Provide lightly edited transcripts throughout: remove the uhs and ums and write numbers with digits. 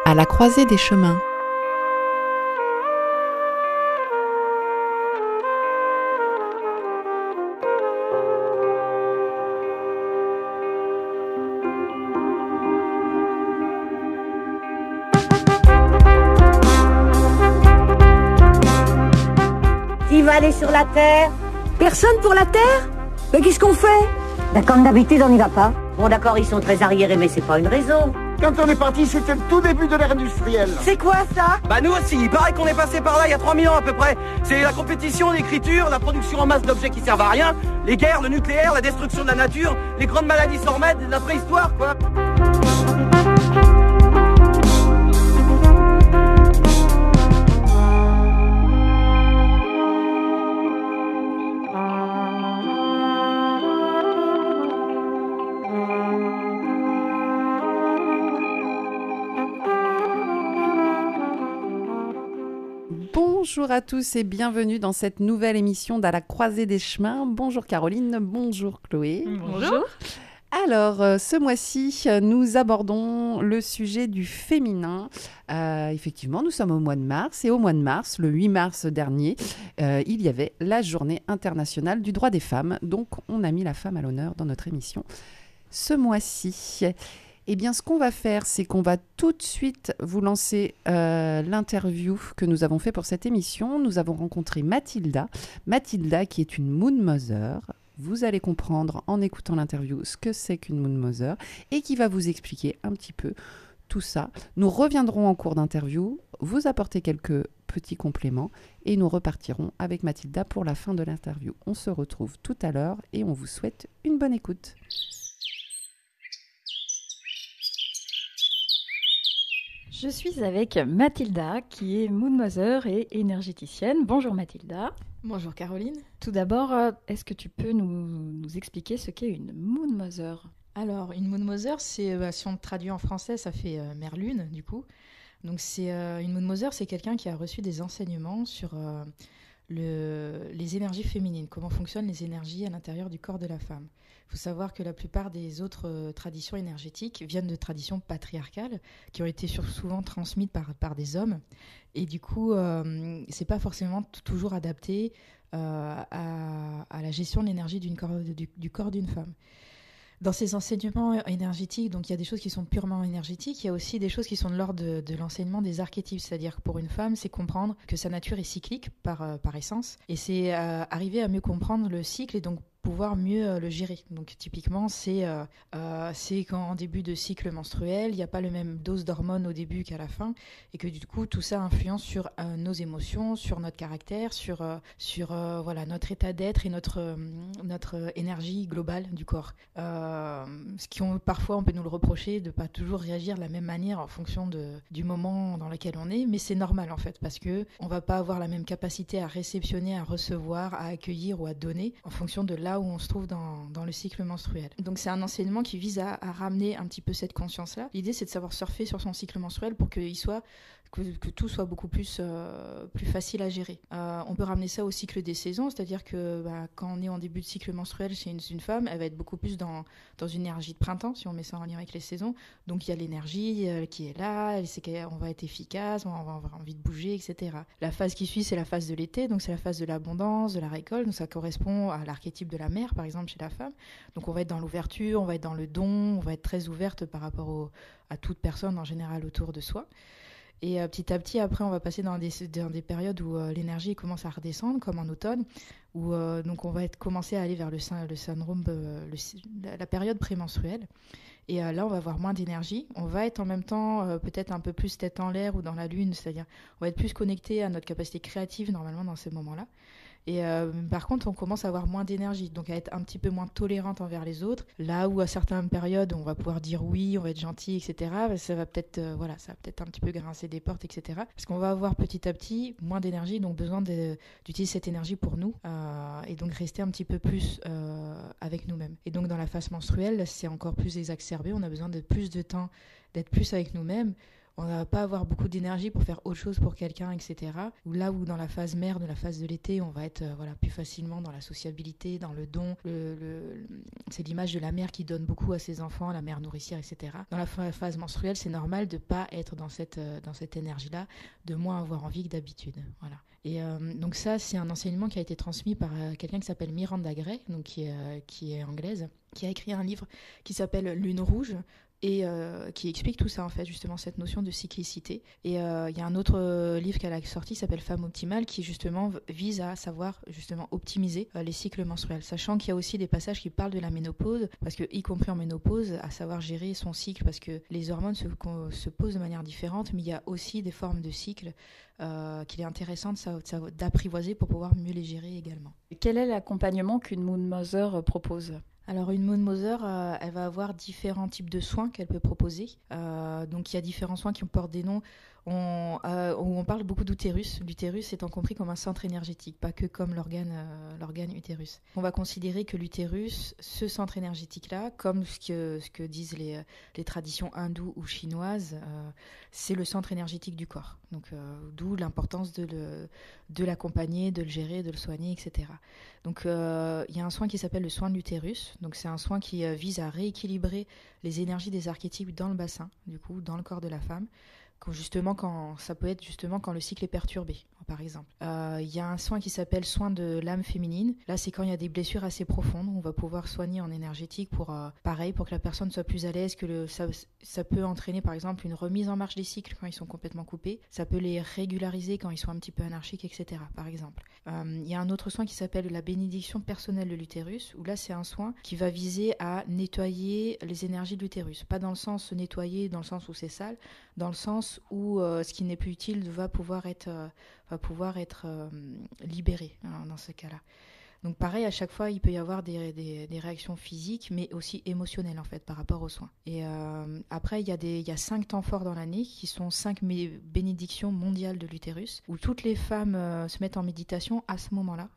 À la croisée des chemins. Qui va aller sur la Terre? Personne pour la Terre? Mais qu'est-ce qu'on fait? Ben, comme d'habitude, on n'y va pas. Bon, d'accord, ils sont très arriérés, mais c'est pas une raison. Quand on est parti, c'était le tout début de l'ère industrielle. C'est quoi ça? Bah nous aussi, il paraît qu'on est passé par là il y a 3000 ans à peu près. C'est la compétition, l'écriture, la production en masse d'objets qui servent à rien, les guerres, le nucléaire, la destruction de la nature, les grandes maladies sans remède, la préhistoire quoi. Bonjour à tous et bienvenue dans cette nouvelle émission d'À la croisée des chemins. Bonjour Caroline, bonjour Chloé. Bonjour. Alors, ce mois-ci, nous abordons le sujet du féminin. Effectivement, nous sommes au mois de mars et au mois de mars, le 8 mars dernier, il y avait la Journée internationale du droit des femmes. Donc, on a mis la femme à l'honneur dans notre émission ce mois-ci. Eh bien, ce qu'on va faire, c'est qu'on va tout de suite vous lancer l'interview que nous avons fait pour cette émission. Nous avons rencontré Mathilda. Mathilda, qui est une Moon Mother. Vous allez comprendre en écoutant l'interview ce que c'est qu'une Moon Mother et qui va vous expliquer un petit peu tout ça. Nous reviendrons en cours d'interview, vous apporter quelques petits compléments et nous repartirons avec Mathilda pour la fin de l'interview. On se retrouve tout à l'heure et on vous souhaite une bonne écoute. Je suis avec Mathilda, qui est Moon Mother et énergéticienne. Bonjour Mathilda. Bonjour Caroline. Tout d'abord, est-ce que tu peux nous expliquer ce qu'est une Moon Mother ? Alors, une Moon Mother, c'est, si on traduit en français, ça fait Mère Lune, du coup. Donc, une Moon Mother, c'est quelqu'un qui a reçu des enseignements sur les énergies féminines, comment fonctionnent les énergies à l'intérieur du corps de la femme. Il faut savoir que la plupart des autres traditions énergétiques viennent de traditions patriarcales qui ont été souvent transmises par des hommes. Et du coup, c'est pas forcément toujours adapté à la gestion de l'énergie du corps d'une femme. Dans ces enseignements énergétiques, donc il y a des choses qui sont purement énergétiques, il y a aussi des choses qui sont de l'ordre de l'enseignement des archétypes, c'est-à-dire que pour une femme, c'est comprendre que sa nature est cyclique par essence, et c'est arriver à mieux comprendre le cycle et donc pouvoir mieux le gérer. Donc typiquement, c'est quand en début de cycle menstruel, il n'y a pas le même dose d'hormones au début qu'à la fin, et que du coup, tout ça influence sur nos émotions, sur notre caractère, sur notre état d'être et notre énergie globale du corps. Parfois, on peut nous le reprocher de ne pas toujours réagir de la même manière en fonction du moment dans lequel on est, mais c'est normal en fait, parce qu'on ne va pas avoir la même capacité à réceptionner, à recevoir, à accueillir ou à donner en fonction de là où on se trouve dans le cycle menstruel. Donc c'est un enseignement qui vise à ramener un petit peu cette conscience-là. L'idée, c'est de savoir surfer sur son cycle menstruel pour que tout soit beaucoup plus facile à gérer. On peut ramener ça au cycle des saisons, c'est-à-dire que quand on est en début de cycle menstruel chez une femme, elle va être beaucoup plus dans une énergie de printemps, si on met ça en lien avec les saisons. Donc il y a l'énergie qui est là, elle sait qu'on va être efficace, on va avoir envie de bouger, etc. La phase qui suit, c'est la phase de l'été, donc c'est la phase de l'abondance, de la récolte, donc ça correspond à l'archétype de la mère, par exemple, chez la femme. Donc on va être dans l'ouverture, on va être dans le don, on va être très ouverte par rapport à toute personne en général autour de soi. Et petit à petit, après, on va passer dans des périodes où l'énergie commence à redescendre, comme en automne, où donc on va commencer à aller vers le syndrome, la période prémenstruelle. Et là, on va avoir moins d'énergie. On va être en même temps peut-être un peu plus tête en l'air ou dans la lune, c'est-à-dire on va être plus connecté à notre capacité créative normalement dans ces moments-là. Et par contre, on commence à avoir moins d'énergie, donc à être un petit peu moins tolérante envers les autres. Là où à certaines périodes, on va pouvoir dire oui, on va être gentil, etc. Ça va peut-être, ça va peut-être un petit peu grincer des portes, etc. Parce qu'on va avoir petit à petit moins d'énergie, donc besoin d'utiliser cette énergie pour nous et donc rester un petit peu plus avec nous-mêmes. Et donc dans la phase menstruelle, c'est encore plus exacerbé. On a besoin de plus de temps, d'être plus avec nous-mêmes. on va pas avoir beaucoup d'énergie pour faire autre chose pour quelqu'un, etc. Ou là où dans la phase mère, de la phase de l'été, on va être plus facilement dans la sociabilité, dans le don. C'est l'image de la mère qui donne beaucoup à ses enfants, la mère nourricière, etc. Dans la phase menstruelle, c'est normal de pas être dans cette énergie-là, de moins avoir envie que d'habitude. Voilà. Et donc ça, c'est un enseignement qui a été transmis par quelqu'un qui s'appelle Miranda Gray, donc qui est anglaise, qui a écrit un livre qui s'appelle Lune rouge, et qui explique tout ça en fait, justement cette notion de cyclicité. Et il y a un autre livre qu'elle a sorti qui s'appelle Femme optimale, qui justement vise à savoir justement optimiser les cycles menstruels, sachant qu'il y a aussi des passages qui parlent de la ménopause, parce que y compris en ménopause, à savoir gérer son cycle, parce que les hormones se posent de manière différente, mais il y a aussi des formes de cycle qu'il est intéressant d'apprivoiser pour pouvoir mieux les gérer également. Quel est l'accompagnement qu'une Moon Mother propose ? Alors une Moon Mother, elle va avoir différents types de soins qu'elle peut proposer. Donc il y a différents soins qui portent des noms. On parle beaucoup d'utérus. L'utérus étant compris comme un centre énergétique, pas que comme l'organe utérus. On va considérer que l'utérus, ce centre énergétique-là, comme ce que disent les traditions hindoues ou chinoises, c'est le centre énergétique du corps. Donc d'où l'importance de l'accompagner, de le gérer, de le soigner, etc. Donc il y a un soin qui s'appelle le soin de l'utérus. Donc c'est un soin qui vise à rééquilibrer les énergies des archétypes dans le bassin, du coup, dans le corps de la femme. Ça peut être justement quand le cycle est perturbé, par exemple. Il y a un soin qui s'appelle soin de l'âme féminine. Là, c'est quand il y a des blessures assez profondes. On va pouvoir soigner en énergétique pour que la personne soit plus à l'aise, ça peut entraîner par exemple une remise en marche des cycles quand ils sont complètement coupés. Ça peut les régulariser quand ils sont un petit peu anarchiques, etc. par exemple. Il y a un autre soin qui s'appelle la bénédiction personnelle de l'utérus, où là, c'est un soin qui va viser à nettoyer les énergies de l'utérus. Pas dans le sens nettoyer, dans le sens où c'est sale, dans le sens où ce qui n'est plus utile va pouvoir être libéré dans ce cas-là. Donc pareil, à chaque fois, il peut y avoir des réactions physiques, mais aussi émotionnelles en fait par rapport aux soins. Et après, il y a 5 temps forts dans l'année qui sont 5 bénédictions mondiales de l'utérus, où toutes les femmes se mettent en méditation à ce moment-là.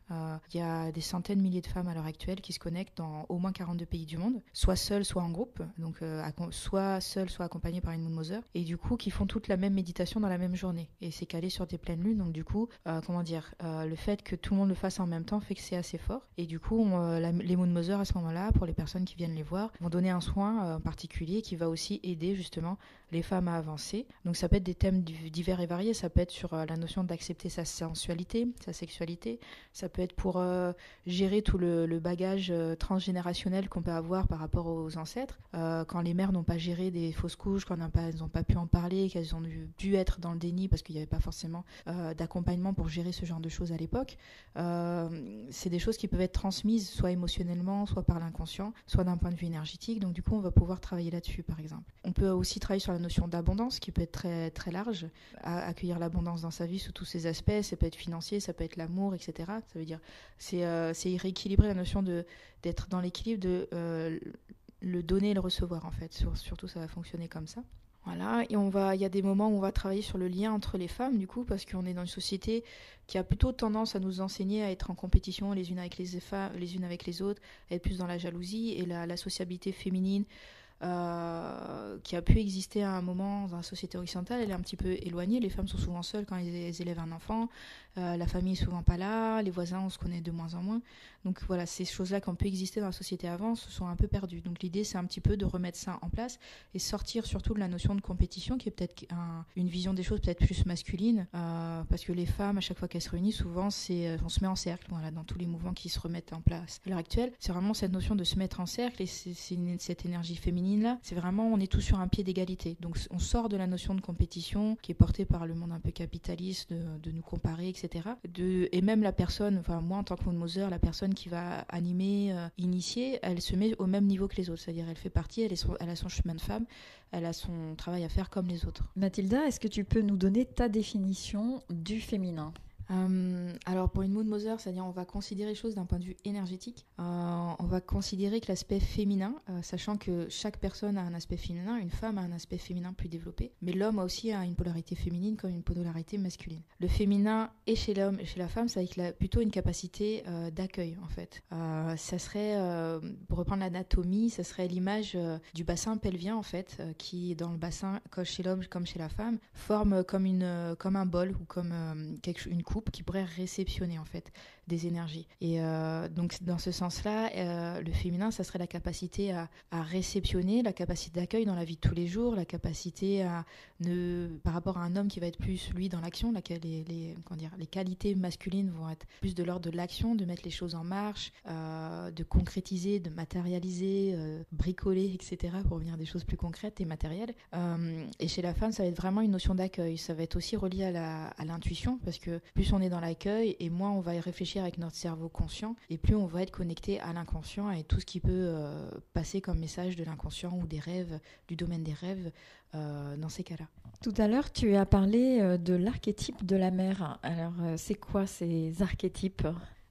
Il y a des centaines de milliers de femmes à l'heure actuelle qui se connectent dans au moins 42 pays du monde, soit seules, soit en groupe, donc soit seules, soit accompagnées par une Moon Mother, et du coup qui font toute la même méditation dans la même journée. Et c'est calé sur des pleines lunes, donc du coup, le fait que tout le monde le fasse en même temps fait que c'est assez fort. Et du coup, les Moon Mother à ce moment-là, pour les personnes qui viennent les voir, vont donner un soin en particulier qui va aussi aider justement les femmes à avancer. Donc ça peut être des thèmes divers et variés. Ça peut être sur la notion d'accepter sa sensualité, sa sexualité. Ça peut être pour gérer tout le bagage transgénérationnel qu'on peut avoir par rapport aux ancêtres. Quand les mères n'ont pas géré des fausses couches, quand elles n'ont pas pu en parler, qu'elles ont dû être dans le déni parce qu'il n'y avait pas forcément d'accompagnement pour gérer ce genre de choses à l'époque. C'est des choses qui peuvent être transmises soit émotionnellement, soit par l'inconscient, soit d'un point de vue énergétique. Donc du coup, on va pouvoir travailler là-dessus, par exemple. On peut aussi travailler sur la notion d'abondance, qui peut être très, très large. Accueillir l'abondance dans sa vie sous tous ses aspects. Ça peut être financier, ça peut être l'amour, etc. Ça veut dire, c'est rééquilibrer la notion d'être dans l'équilibre de le donner et le recevoir, en fait. Surtout, ça va fonctionner comme ça. Voilà, et il y a des moments où on va travailler sur le lien entre les femmes, du coup, parce qu'on est dans une société qui a plutôt tendance à nous enseigner à être en compétition les unes avec les femmes, les unes avec les autres, à être plus dans la jalousie, et la sociabilité féminine qui a pu exister à un moment dans la société occidentale, elle est un petit peu éloignée. Les femmes sont souvent seules quand elles élèvent un enfant, la famille est souvent pas là, les voisins on se connaît de moins en moins. Donc voilà, ces choses-là qui ont pu exister dans la société avant se sont un peu perdues. Donc l'idée c'est un petit peu de remettre ça en place et sortir surtout de la notion de compétition qui est peut-être une vision des choses peut-être plus masculine, parce que les femmes à chaque fois qu'elles se réunissent souvent on se met en cercle, voilà, dans tous les mouvements qui se remettent en place. À l'heure actuelle c'est vraiment cette notion de se mettre en cercle et cette énergie féminine là, c'est vraiment on est tous sur un pied d'égalité. Donc on sort de la notion de compétition qui est portée par le monde un peu capitaliste, de nous comparer, etc. Et même la personne, enfin moi en tant que Moon Mother, la personne qui va animer, initier, elle se met au même niveau que les autres, c'est-à-dire elle fait partie, elle a son chemin de femme, elle a son travail à faire comme les autres. Mathilda, est-ce que tu peux nous donner ta définition du féminin ? Alors pour une moon mother, c'est-à-dire on va considérer les choses d'un point de vue énergétique. On va considérer que l'aspect féminin, sachant que chaque personne a un aspect féminin, une femme a un aspect féminin plus développé, mais l'homme a aussi une polarité féminine comme une polarité masculine. Le féminin et chez l'homme et chez la femme, ça va être plutôt une capacité d'accueil en fait. Ça serait, pour reprendre l'anatomie, ça serait l'image du bassin pelvien en fait, qui dans le bassin, comme chez l'homme comme chez la femme, forme comme un bol ou comme une coupe qui pourrait réceptionner en fait des énergies. Et donc dans ce sens-là, le féminin, ça serait la capacité à réceptionner, la capacité d'accueil dans la vie de tous les jours, la capacité par rapport à un homme qui va être plus lui dans l'action, les qualités masculines vont être plus de l'ordre de l'action, de mettre les choses en marche, de concrétiser, de matérialiser, bricoler, etc. pour revenir à des choses plus concrètes et matérielles. Et chez la femme, ça va être vraiment une notion d'accueil. Ça va être aussi relié à l'intuition, parce que plus on est dans l'accueil et moins on va y réfléchir avec notre cerveau conscient, et plus on va être connecté à l'inconscient et tout ce qui peut passer comme message de l'inconscient ou des rêves, du domaine des rêves dans ces cas-là. Tout à l'heure, tu as parlé de l'archétype de la mère. Alors, c'est quoi ces archétypes ?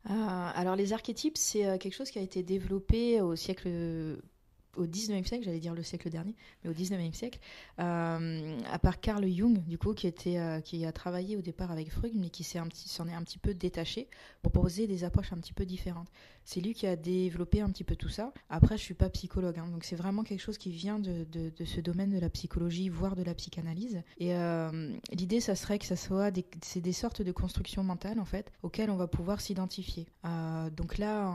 Alors les archétypes, c'est quelque chose qui a été développé au 19e siècle, j'allais dire le siècle dernier, mais au 19e siècle, à part Carl Jung, du coup, qui a travaillé au départ avec Freud, mais qui s'en est un petit peu détaché pour proposer des approches un petit peu différentes. C'est lui qui a développé un petit peu tout ça. Après, je suis pas psychologue, donc c'est vraiment quelque chose qui vient de ce domaine de la psychologie, voire de la psychanalyse. Et l'idée, ça serait que ça soit c'est des sortes de constructions mentales, en fait, auxquelles on va pouvoir s'identifier. Donc là,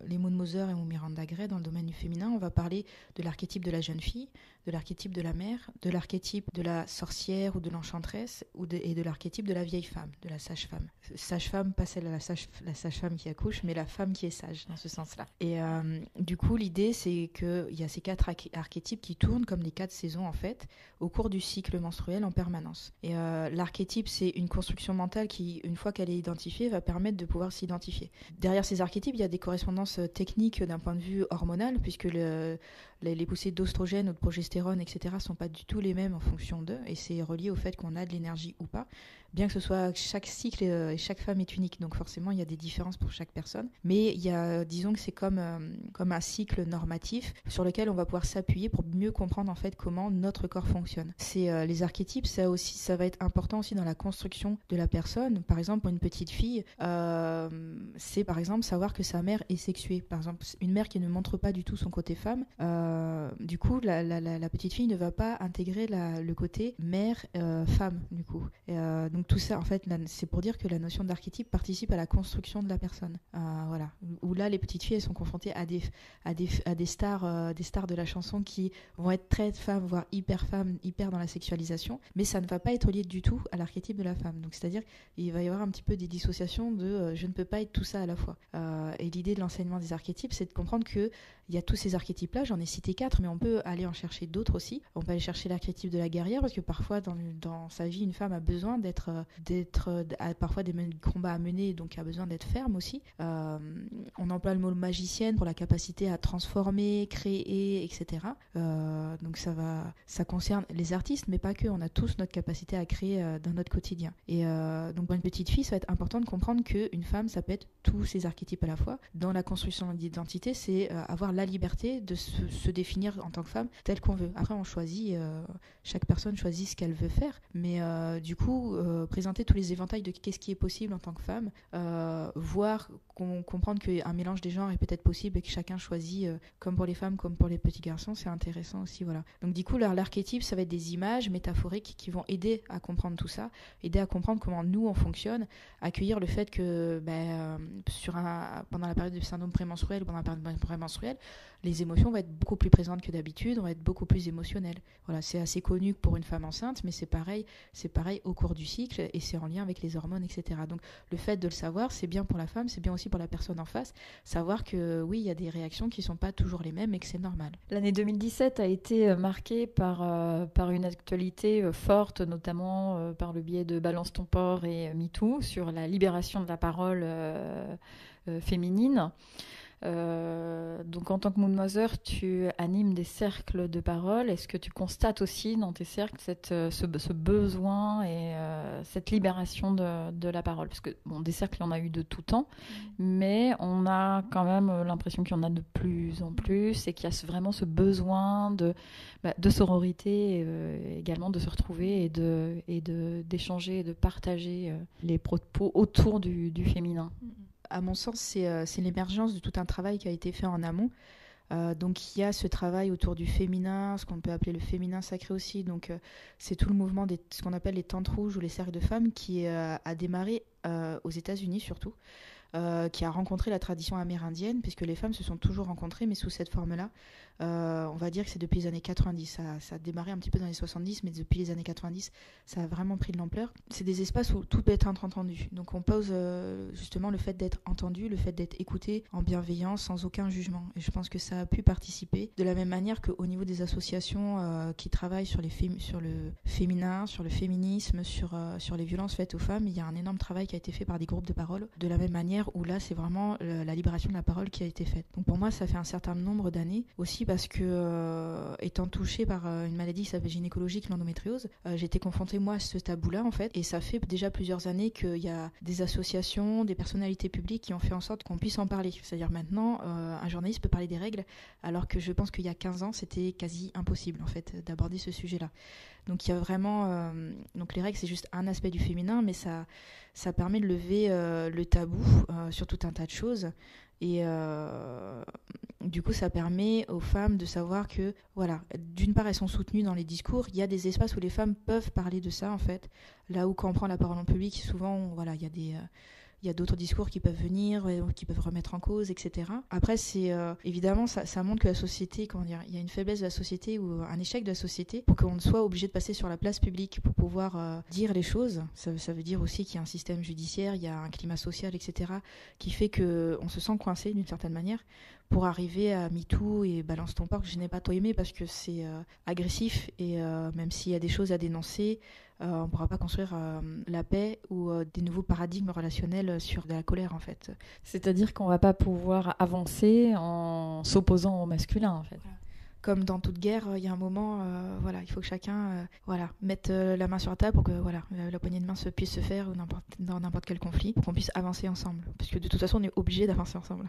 les Moon Mother et Miranda Gray, dans le domaine du féminin, on va parler de l'archétype de la jeune fille, de l'archétype de la mère, de l'archétype de la sorcière ou de l'enchanteresse, et de l'archétype de la vieille femme, de la sage-femme. Sage-femme, pas celle la sage-femme qui accouche, mais la femme qui est sage, dans ce sens-là. Et du coup, l'idée, c'est qu'il y a ces 4 archétypes qui tournent comme les 4 saisons, en fait, au cours du cycle menstruel en permanence. Et l'archétype, c'est une construction mentale qui, une fois qu'elle est identifiée, va permettre de pouvoir s'identifier. Derrière ces archétypes, il y a des correspondances techniques d'un point de vue hormonal, puisque les poussées d'ostrogène ou de progestérone, etc., ne sont pas du tout les mêmes en fonction d'eux, et c'est relié au fait qu'on a de l'énergie ou pas, bien que ce soit chaque cycle et chaque femme est unique, donc forcément il y a des différences pour chaque personne, mais disons que c'est comme un cycle normatif sur lequel on va pouvoir s'appuyer pour mieux comprendre en fait comment notre corps fonctionne. C'est les archétypes, ça va être important aussi dans la construction de la personne. Par exemple, pour une petite fille, c'est par exemple savoir que sa mère est sexuée. Par exemple, une mère qui ne montre pas du tout son côté femme, du coup la petite fille ne va pas intégrer le côté mère-femme du coup. Donc tout ça en fait c'est pour dire que la notion d'archétype participe à la construction de la personne. Voilà. Où là les petites filles elles sont confrontées à des stars de la chanson qui vont être très femmes, voire hyper dans la sexualisation, mais ça ne va pas être lié du tout à l'archétype de la femme. Donc c'est-à-dire il va y avoir un petit peu des dissociations de je ne peux pas être tout ça à la fois. Et l'idée de l'enseignement des archétypes, c'est de comprendre que il y a tous ces archétypes-là, j'en ai cité 4, mais on peut aller en chercher d'autres aussi. On peut aller chercher l'archétype de la guerrière, parce que parfois dans sa vie, une femme a besoin a parfois des combats à mener, donc a besoin d'être ferme aussi. On emploie le mot magicienne pour la capacité à transformer, créer, etc. Donc ça concerne les artistes, mais pas que. On a tous notre capacité à créer dans notre quotidien. Et donc pour une petite fille, ça va être important de comprendre qu'une femme, ça peut être tous ces archétypes à la fois. Dans la construction d'identité, c'est avoir la liberté de se définir en tant que femme telle qu'on veut. Après, on choisit, chaque personne choisit ce qu'elle veut faire, mais du coup, présenter tous les éventails de qu'est-ce qui est possible en tant que femme, voir, comprendre qu'un mélange des genres est peut-être possible et que chacun choisit, comme pour les femmes, comme pour les petits garçons, c'est intéressant aussi, voilà. Donc du coup, l'archétype, ça va être des images métaphoriques qui vont aider à comprendre tout ça, aider à comprendre comment nous, on fonctionne, accueillir le fait que pendant la période du syndrome prémenstruel ou pendant la période prémenstruelle, les émotions vont être beaucoup plus présentes que d'habitude, on va être beaucoup plus émotionnel. Voilà, c'est assez connu pour une femme enceinte, mais c'est pareil au cours du cycle et c'est en lien avec les hormones, etc. Donc le fait de le savoir, c'est bien pour la femme, c'est bien aussi pour la personne en face, savoir que oui, il y a des réactions qui ne sont pas toujours les mêmes et que c'est normal. L'année 2017 a été marquée par une actualité forte, notamment par le biais de Balance ton port et MeToo, sur la libération de la parole féminine. Donc en tant que Moon Mother, tu animes des cercles de parole. Est-ce que tu constates aussi dans tes cercles ce besoin et cette libération de la parole? Parce que des cercles, il y en a eu de tout temps, mais on a quand même l'impression qu'il y en a de plus en plus et qu'il y a vraiment ce besoin de sororité, également de se retrouver et d'échanger et de partager les propos autour du féminin. À mon sens, c'est l'émergence de tout un travail qui a été fait en amont. Donc il y a ce travail autour du féminin, ce qu'on peut appeler le féminin sacré aussi. Donc c'est tout le mouvement ce qu'on appelle les tentes rouges ou les cercles de femmes qui a démarré aux États-Unis surtout, qui a rencontré la tradition amérindienne, puisque les femmes se sont toujours rencontrées, mais sous cette forme-là. On va dire que c'est depuis les années 90. Ça a démarré un petit peu dans les 70, mais depuis les années 90, ça a vraiment pris de l'ampleur. C'est des espaces où tout peut être entendu. Donc on pose justement le fait d'être entendu, le fait d'être écouté en bienveillance, sans aucun jugement. Et je pense que ça a pu participer de la même manière qu'au niveau des associations qui travaillent sur le féminin, sur le féminisme, sur les violences faites aux femmes. Il y a un énorme travail qui a été fait par des groupes de parole, de la même manière où là, c'est vraiment la libération de la parole qui a été faite. Donc pour moi, ça fait un certain nombre d'années, aussi parce que, étant touchée par une maladie qui s'appelle gynécologique, l'endométriose, j'ai été confrontée, moi, à ce tabou-là, en fait. Et ça fait déjà plusieurs années qu'il y a des associations, des personnalités publiques qui ont fait en sorte qu'on puisse en parler. C'est-à-dire maintenant, un journaliste peut parler des règles, alors que je pense qu'il y a 15 ans, c'était quasi impossible, en fait, d'aborder ce sujet-là. Donc il y a vraiment... donc les règles, c'est juste un aspect du féminin, mais ça permet de lever le tabou sur tout un tas de choses. Et du coup, ça permet aux femmes de savoir que, voilà, d'une part, elles sont soutenues dans les discours. Il y a des espaces où les femmes peuvent parler de ça, en fait. Là où, quand on prend la parole en public, souvent, voilà, il y a d'autres discours qui peuvent venir, qui peuvent remettre en cause, etc. Après, c'est évidemment, ça montre que la société, il y a une faiblesse de la société ou un échec de la société pour qu'on soit obligé de passer sur la place publique pour pouvoir dire les choses. Ça veut dire aussi qu'il y a un système judiciaire, il y a un climat social, etc., qui fait qu'on se sent coincé d'une certaine manière pour arriver à MeToo et Balance ton porc, que je n'ai pas trop aimé parce que c'est agressif et même s'il y a des choses à dénoncer, on ne pourra pas construire la paix ou des nouveaux paradigmes relationnels sur de la colère, en fait. C'est-à-dire qu'on ne va pas pouvoir avancer en s'opposant au masculin, en fait. Voilà. Comme dans toute guerre, il y a un moment, il faut que chacun mette la main sur la table pour que la poignée de main puisse se faire dans n'importe quel conflit, pour qu'on puisse avancer ensemble. Parce que de toute façon, on est obligé d'avancer ensemble.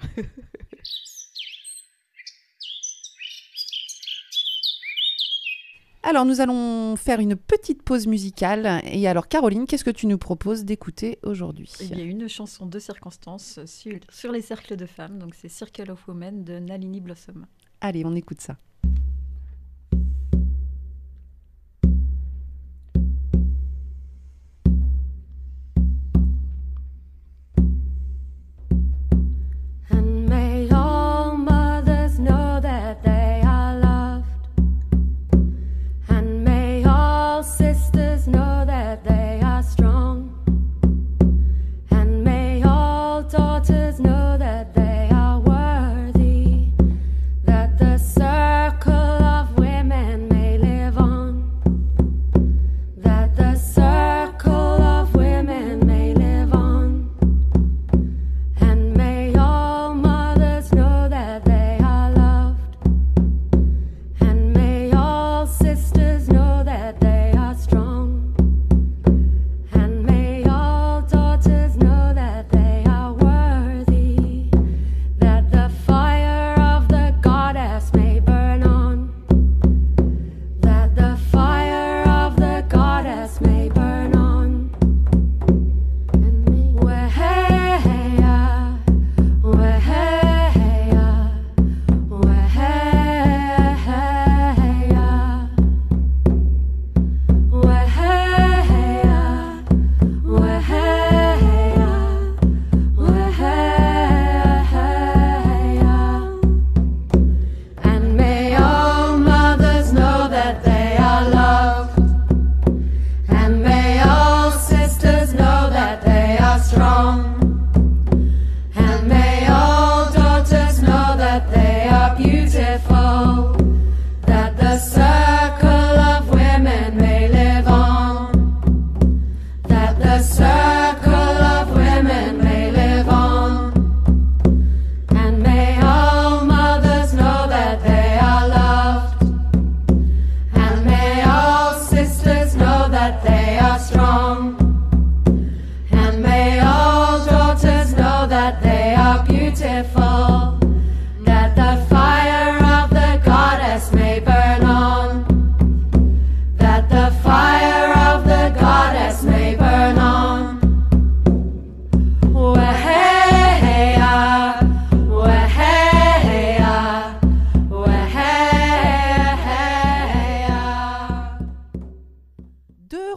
Alors, nous allons faire une petite pause musicale. Et alors, Caroline, qu'est-ce que tu nous proposes d'écouter aujourd'hui ? Il y a une chanson de circonstance sur les cercles de femmes. Donc, c'est Circle of Women de Nalini Blossom. Allez, on écoute ça. circle of women may live on, and may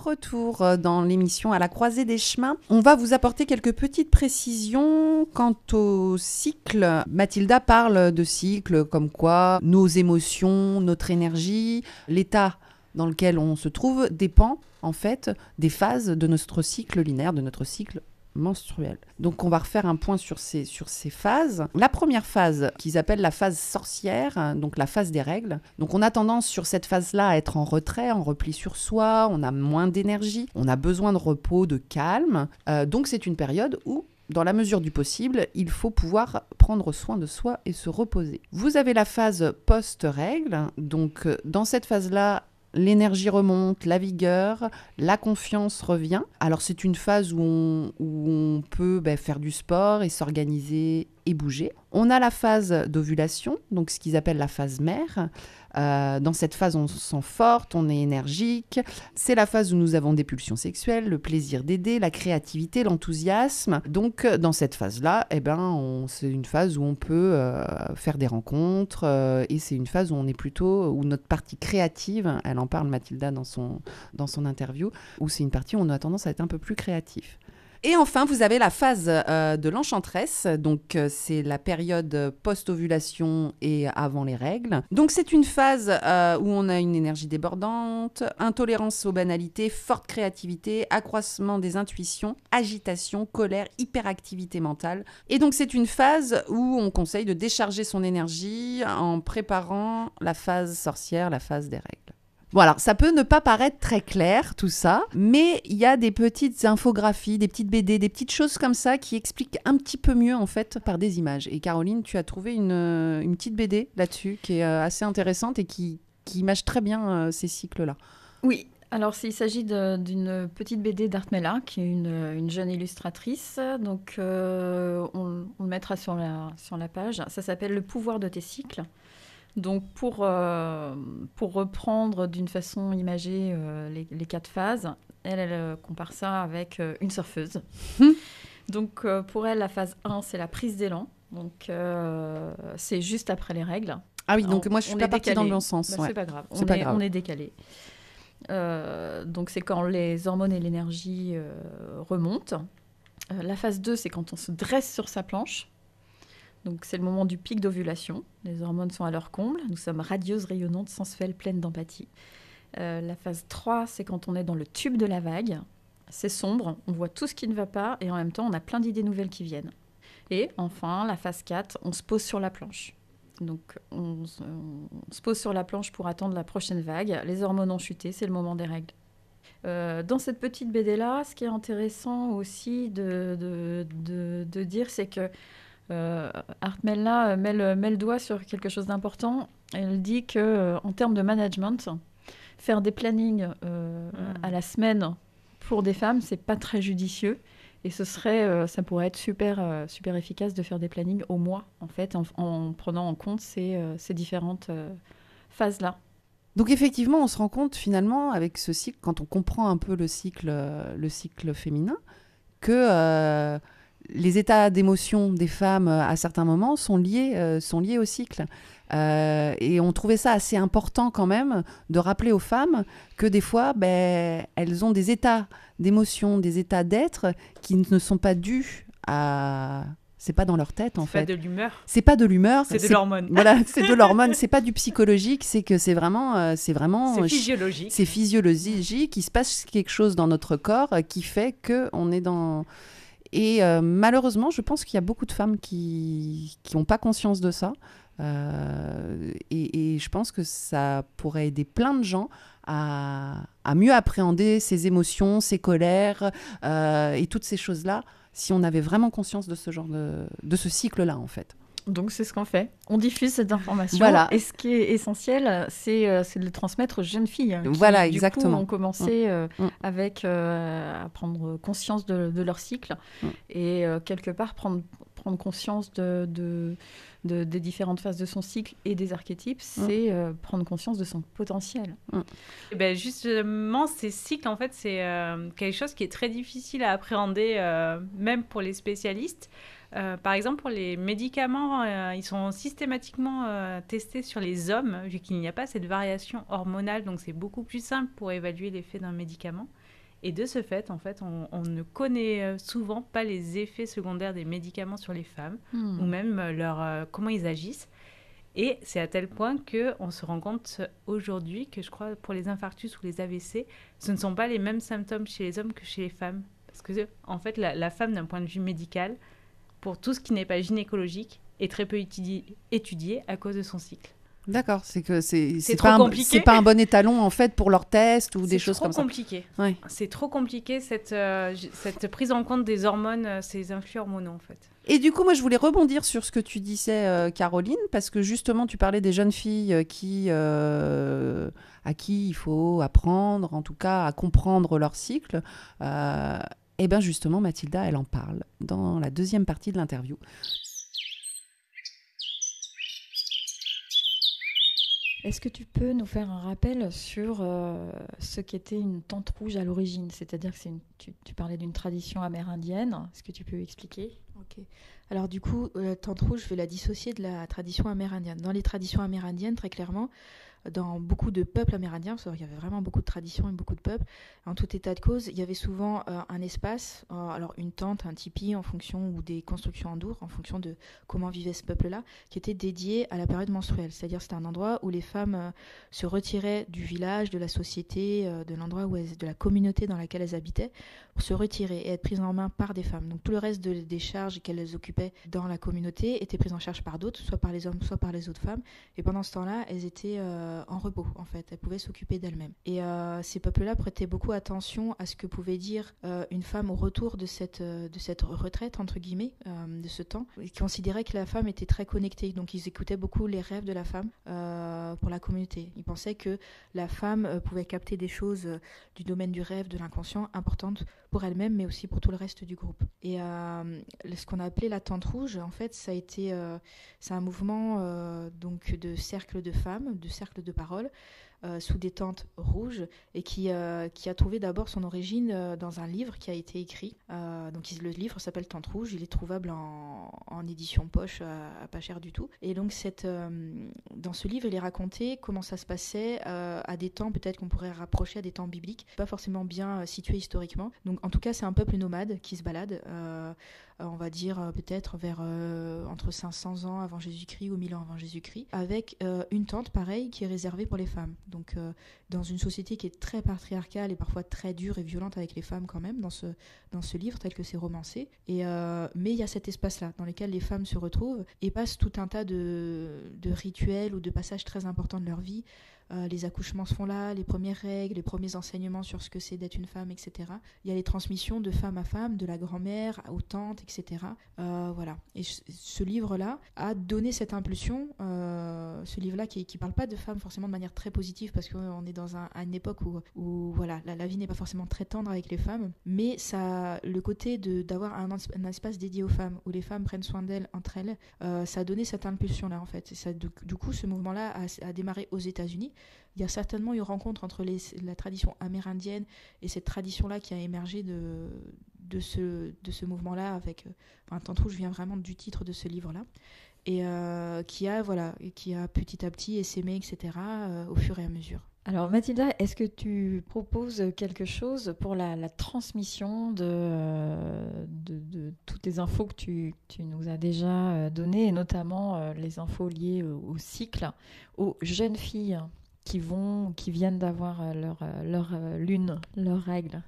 retour dans l'émission À la croisée des chemins. On va vous apporter quelques petites précisions quant au cycle. Mathilda parle de cycle comme quoi nos émotions, notre énergie, l'état dans lequel on se trouve dépend en fait des phases de notre cycle linéaire, de notre cycle menstruel. Donc on va refaire un point sur ces phases. La première phase qu'ils appellent la phase sorcière, donc la phase des règles. Donc on a tendance sur cette phase-là à être en retrait, en repli sur soi, on a moins d'énergie, on a besoin de repos, de calme. Donc c'est une période où dans la mesure du possible, il faut pouvoir prendre soin de soi et se reposer. Vous avez la phase post-règles. Donc dans cette phase-là, l'énergie remonte, la vigueur, la confiance revient. Alors c'est une phase où on peut faire du sport et s'organiser et bouger. On a la phase d'ovulation, donc ce qu'ils appellent la phase mère. Dans cette phase, on se sent forte, on est énergique. C'est la phase où nous avons des pulsions sexuelles, le plaisir d'aider, la créativité, l'enthousiasme. Donc, dans cette phase-là, c'est une phase où on peut faire des rencontres et c'est une phase où on est plutôt, où notre partie créative, elle en parle Mathilda dans son interview, où c'est une partie où on a tendance à être un peu plus créatif. Et enfin, vous avez la phase de l'enchanteresse, donc c'est la période post-ovulation et avant les règles. Donc c'est une phase où on a une énergie débordante, intolérance aux banalités, forte créativité, accroissement des intuitions, agitation, colère, hyperactivité mentale. Et donc c'est une phase où on conseille de décharger son énergie en préparant la phase sorcière, la phase des règles. Bon, alors, ça peut ne pas paraître très clair, tout ça, mais il y a des petites infographies, des petites BD, des petites choses comme ça qui expliquent un petit peu mieux, en fait, par des images. Et Caroline, tu as trouvé une petite BD là-dessus qui est assez intéressante et qui image très bien ces cycles-là. Oui. Alors, il s'agit d'une petite BD d'Artmella, qui est une jeune illustratrice. Donc, on le mettra sur la page. Ça s'appelle « Le pouvoir de tes cycles ». Donc, pour reprendre d'une façon imagée les 4 phases, elle compare ça avec une surfeuse. Donc, pour elle, la phase 1, c'est la prise d'élan. Donc, c'est juste après les règles. Ah oui, donc moi, je suis pas partie dans le bon sens. C'est pas grave. On est décalé. Donc, c'est quand les hormones et l'énergie remontent. La phase 2, c'est quand on se dresse sur sa planche. Donc, c'est le moment du pic d'ovulation. Les hormones sont à leur comble. Nous sommes radieuses, rayonnantes, sensuelles, pleines d'empathie. La phase 3, c'est quand on est dans le tube de la vague. C'est sombre, on voit tout ce qui ne va pas et en même temps, on a plein d'idées nouvelles qui viennent. Et enfin, la phase 4, on se pose sur la planche. Donc, on se pose sur la planche pour attendre la prochaine vague. Les hormones ont chuté, c'est le moment des règles. Dans cette petite BD-là, ce qui est intéressant aussi de dire, c'est que Artmella met le doigt sur quelque chose d'important. Elle dit qu'en termes de management, faire des plannings à la semaine pour des femmes, c'est pas très judicieux. Et ça pourrait être super efficace de faire des plannings au mois, en fait, en prenant en compte ces différentes phases-là. Donc effectivement, on se rend compte finalement avec ce cycle, quand on comprend un peu le cycle féminin, que les états d'émotion des femmes à certains moments sont liés au cycle. Et on trouvait ça assez important quand même de rappeler aux femmes que des fois, elles ont des états d'émotion, des états d'être qui ne sont pas dus à... C'est pas dans leur tête, en fait. C'est pas de l'humeur. C'est pas de l'humeur. C'est de l'hormone. Voilà, c'est de l'hormone. C'est pas du psychologique. C'est que c'est vraiment. C'est physiologique. C'est physiologique. Il se passe quelque chose dans notre corps qui fait que on est dans. Et malheureusement, je pense qu'il y a beaucoup de femmes qui n'ont pas conscience de ça. Et je pense que ça pourrait aider plein de gens à mieux appréhender ses émotions, ses colères et toutes ces choses-là, si on avait vraiment conscience de ce genre de ce cycle-là, en fait. Donc, c'est ce qu'on fait. On diffuse cette information. Voilà. Et ce qui est essentiel, c'est de le transmettre aux jeunes filles. Qui, voilà, du exactement. coup, ont commencé à prendre conscience de leur cycle et quelque part prendre conscience des différentes phases de son cycle et des archétypes, c'est prendre conscience de son potentiel. Et ben justement, ces cycles, en fait, c'est quelque chose qui est très difficile à appréhender, même pour les spécialistes. Par exemple, pour les médicaments, ils sont systématiquement testés sur les hommes, vu qu'il n'y a pas cette variation hormonale, donc c'est beaucoup plus simple pour évaluer l'effet d'un médicament. Et de ce fait, en fait, on ne connaît souvent pas les effets secondaires des médicaments sur les femmes, ou même comment ils agissent. Et c'est à tel point qu'on se rend compte aujourd'hui que je crois pour les infarctus ou les AVC, ce ne sont pas les mêmes symptômes chez les hommes que chez les femmes. Parce que, en fait, la femme, d'un point de vue médical, pour tout ce qui n'est pas gynécologique, est très peu étudiée à cause de son cycle. D'accord, c'est que c'est trop compliqué. C'est pas un bon étalon en fait pour leurs tests ou des choses comme ça. Ouais. C'est trop compliqué cette prise en compte des hormones, ces influx hormonaux en fait. Et du coup, moi, je voulais rebondir sur ce que tu disais, Caroline, parce que justement, tu parlais des jeunes filles à qui il faut apprendre, en tout cas, à comprendre leur cycle. Et bien justement, Mathilda, elle en parle dans la deuxième partie de l'interview. Est-ce que tu peux nous faire un rappel sur ce qu'était une tente rouge à l'origine ? C'est-à-dire que tu parlais d'une tradition amérindienne. Est-ce que tu peux expliquer ? Ok. Alors du coup, la tente rouge, je vais la dissocier de la tradition amérindienne. Dans les traditions amérindiennes, très clairement, dans beaucoup de peuples amérindiens, parce qu'il y avait vraiment beaucoup de traditions et beaucoup de peuples, en tout état de cause, il y avait souvent un espace, alors une tente, un tipi en fonction, ou des constructions en dur, en fonction de comment vivait ce peuple-là, qui était dédié à la période menstruelle. C'est-à-dire c'était un endroit où les femmes se retiraient du village, de la société, de l'endroit de la communauté dans laquelle elles habitaient, pour se retirer et être prises en main par des femmes. Donc tout le reste des charges qu'elles occupaient dans la communauté était pris en charge par d'autres, soit par les hommes, soit par les autres femmes. Et pendant ce temps-là, elles étaient en repos, en fait. Elles pouvaient s'occuper d'elles-mêmes. Et ces peuples-là prêtaient beaucoup attention à ce que pouvait dire une femme au retour de cette retraite, entre guillemets, de ce temps. Ils considéraient que la femme était très connectée. Donc ils écoutaient beaucoup les rêves de la femme pour la communauté. Ils pensaient que la femme pouvait capter des choses du domaine du rêve, de l'inconscient, importantes pour elle-même, mais aussi pour tout le reste du groupe. Et ce qu'on a appelé la tente rouge, en fait, c'est un mouvement donc de cercle de femmes, de cercle de parole, sous des tentes rouges, et qui a trouvé d'abord son origine dans un livre qui a été écrit. Donc le livre s'appelle Tente rouge, il est trouvable en édition poche à pas cher du tout. Et donc dans ce livre, il est raconté comment ça se passait à des temps peut-être qu'on pourrait rapprocher à des temps bibliques, pas forcément bien situés historiquement. Donc en tout cas, c'est un peuple nomade qui se balade. On va dire peut-être vers entre 500 ans avant Jésus-Christ ou 1000 ans avant Jésus-Christ, avec une tente pareille qui est réservée pour les femmes. Donc dans une société qui est très patriarcale et parfois très dure et violente avec les femmes quand même, dans ce livre tel que c'est romancé. Mais il y a cet espace-là dans lequel les femmes se retrouvent et passent tout un tas de rituels ou de passages très importants de leur vie. Les accouchements se font là, les premières règles, les premiers enseignements sur ce que c'est d'être une femme, etc. Il y a les transmissions de femme à femme, de la grand-mère aux tantes, etc. Voilà. Et ce livre-là a donné cette impulsion, ce livre-là qui parle pas de femmes forcément de manière très positive, parce qu'on est dans une époque où voilà, la vie n'est pas forcément très tendre avec les femmes, mais ça, le côté d'avoir un espace dédié aux femmes, où les femmes prennent soin d'elles entre elles, ça a donné cette impulsion-là en fait. Et ça, du coup, ce mouvement-là a démarré aux États-Unis. Il y a certainement eu rencontre entre la tradition amérindienne et cette tradition-là qui a émergé de ce mouvement-là avec Tente rouge vient vraiment du titre de ce livre-là, et qui a petit à petit essaimé, etc. Au fur et à mesure. Alors Mathilda, est-ce que tu proposes quelque chose pour la transmission de toutes les infos que tu nous as déjà données, et notamment les infos liées au cycle, aux jeunes filles qui viennent d'avoir leur lune, leurs règles?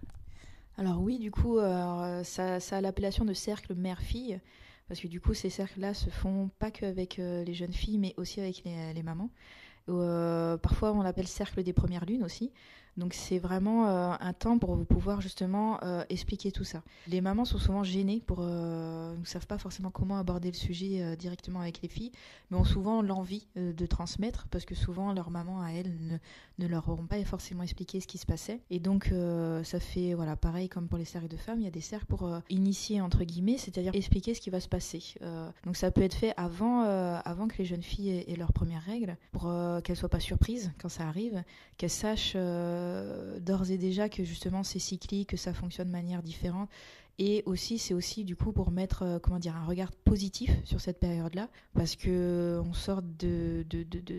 Alors oui, du coup, ça a l'appellation de cercle mère-fille, parce que du coup, ces cercles-là se font pas qu'avec les jeunes filles, mais aussi avec les mamans. Parfois, on l'appelle cercle des premières lunes aussi. Donc c'est vraiment un temps pour pouvoir justement expliquer tout ça. Les mamans sont souvent gênées, ne savent pas forcément comment aborder le sujet directement avec les filles, mais ont souvent l'envie de transmettre, parce que souvent leurs mamans à elles ne leur auront pas forcément expliqué ce qui se passait. Et donc ça fait pareil comme pour les cercles de femmes, il y a des cercles pour initier entre guillemets, c'est-à-dire expliquer ce qui va se passer. Donc ça peut être fait avant que les jeunes filles aient leurs premières règles, pour qu'elle soit pas surprise quand ça arrive, qu'elle sache d'ores et déjà que justement c'est cyclique, que ça fonctionne de manière différente. Et aussi, c'est aussi du coup pour mettre un regard positif sur cette période-là, parce que on sort de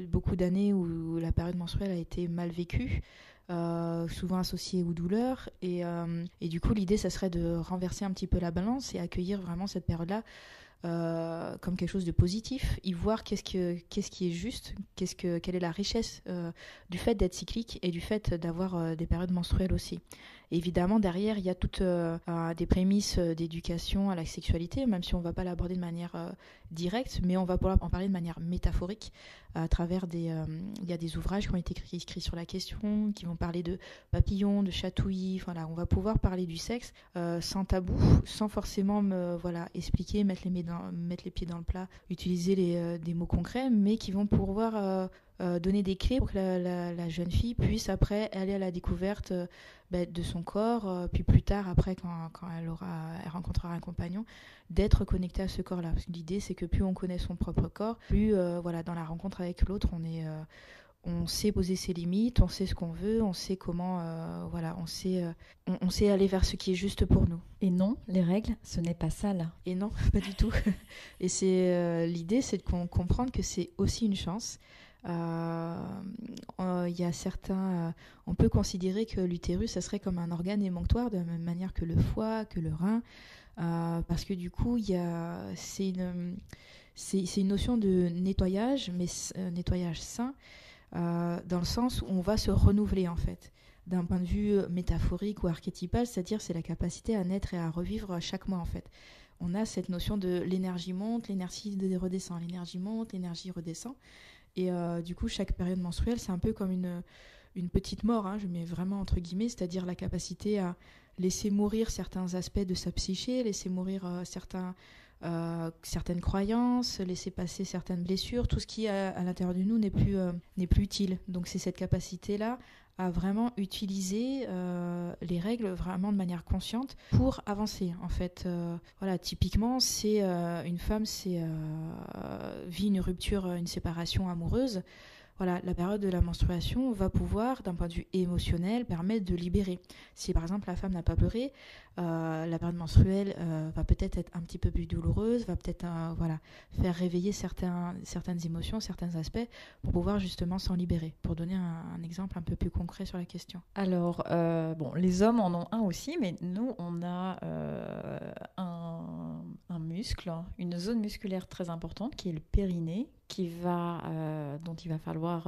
beaucoup d'années où la période menstruelle a été mal vécue, souvent associée aux douleurs, et du coup l'idée ça serait de renverser un petit peu la balance et accueillir vraiment cette période-là comme quelque chose de positif, y voir qu'est-ce qui est juste, quelle est la richesse du fait d'être cyclique et du fait d'avoir des périodes menstruelles aussi. Et évidemment, derrière, il y a toutes des prémices d'éducation à la sexualité, même si on ne va pas l'aborder de manière directe, mais on va pouvoir en parler de manière métaphorique à travers il y a des ouvrages qui ont été écrits sur la question, qui vont parler de papillons, de chatouilles. Voilà, on va pouvoir parler du sexe sans tabou, sans forcément expliquer, mettre les pieds dans le plat, utiliser des mots concrets, mais qui vont pouvoir donner des clés pour que la jeune fille puisse après aller à la découverte de son corps, puis plus tard après quand elle rencontrera un compagnon, d'être connectée à ce corps-là. Parce que l'idée c'est que plus on connaît son propre corps, plus dans la rencontre avec l'autre on sait poser ses limites, on sait ce qu'on veut, on sait comment, on sait aller vers ce qui est juste pour nous. Et non, les règles, ce n'est pas sale. Et non, pas du tout. Et l'idée c'est de comprendre que c'est aussi une chance. Il y a certains, on peut considérer que l'utérus ça serait comme un organe émonctoire de la même manière que le foie, que le rein, parce que du coup c'est une notion de nettoyage, mais nettoyage sain, dans le sens où on va se renouveler en fait, d'un point de vue métaphorique ou archétypal, c'est-à-dire c'est la capacité à naître et à revivre chaque mois en fait. On a cette notion de l'énergie monte, l'énergie redescend, l'énergie monte, l'énergie redescend. Et du coup, chaque période menstruelle, c'est un peu comme une petite mort, je mets vraiment entre guillemets, c'est-à-dire la capacité à laisser mourir certains aspects de sa psyché, laisser mourir certaines croyances, laisser passer certaines blessures, tout ce qui à l'intérieur de nous n'est plus utile. Donc c'est cette capacité-là à vraiment utiliser les règles vraiment de manière consciente pour avancer. En fait, typiquement, c'est une femme vit une rupture, une séparation amoureuse. Voilà, la période de la menstruation va pouvoir, d'un point de vue émotionnel, permettre de libérer. Si par exemple la femme n'a pas pleuré, la période menstruelle va peut-être être un petit peu plus douloureuse, va peut-être faire réveiller certaines émotions, certains aspects, pour pouvoir justement s'en libérer. Pour donner un exemple un peu plus concret sur la question. Alors, les hommes en ont un aussi, mais nous, on a un muscle, une zone musculaire très importante qui est le périnée, dont il va falloir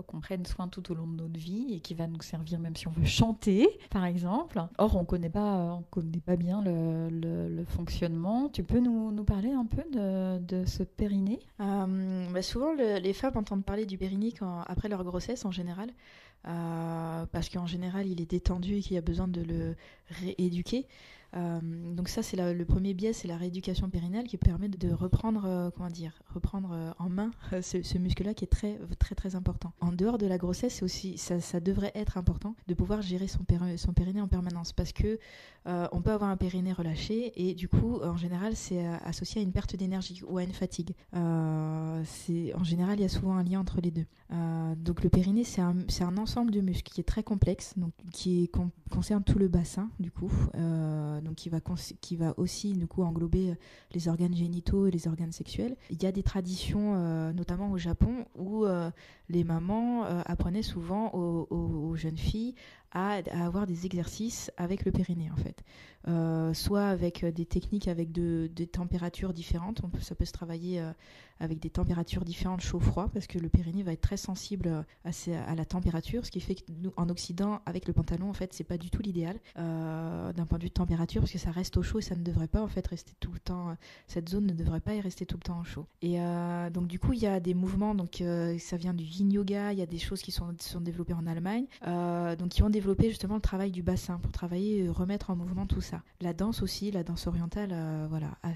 qu'on prenne soin tout au long de notre vie et qui va nous servir même si on veut chanter, par exemple. Or, on connaît pas bien le fonctionnement. Tu peux nous parler un peu de ce périnée ? Souvent, les femmes entendent parler du périnée après leur grossesse en général, parce qu'en général, il est détendu et qu'il y a besoin de le rééduquer. Donc ça, c'est le premier biais, c'est la rééducation périnale qui permet de reprendre en main ce muscle-là qui est très très très important. En dehors de la grossesse, c'est aussi ça devrait être important de pouvoir gérer son périnée en permanence, parce que on peut avoir un périnée relâché et du coup, en général, c'est associé à une perte d'énergie ou à une fatigue. En général, il y a souvent un lien entre les deux. Donc le périnée, c'est un ensemble de muscles qui est très complexe, donc qui concerne tout le bassin du coup. Donc qui va aussi du coup englober les organes génitaux et les organes sexuels. Il y a des traditions, notamment au Japon, où les mamans apprenaient souvent aux jeunes filles à avoir des exercices avec le périnée en fait. Soit avec des techniques avec des températures différentes. Ça peut se travailler avec des températures différentes, chaud-froid, parce que le périnée va être très sensible à la température, ce qui fait que nous, en Occident, avec le pantalon, en fait, c'est pas du tout l'idéal d'un point de vue de température, parce que ça reste au chaud et ça ne devrait pas en fait rester tout le temps. Cette zone ne devrait pas y rester tout le temps au chaud. Et donc du coup, il y a des mouvements. Donc ça vient du Yin Yoga. Il y a des choses qui sont développées en Allemagne, donc qui ont développé justement le travail du bassin pour travailler, remettre en mouvement tout ça. La danse aussi, la danse orientale, la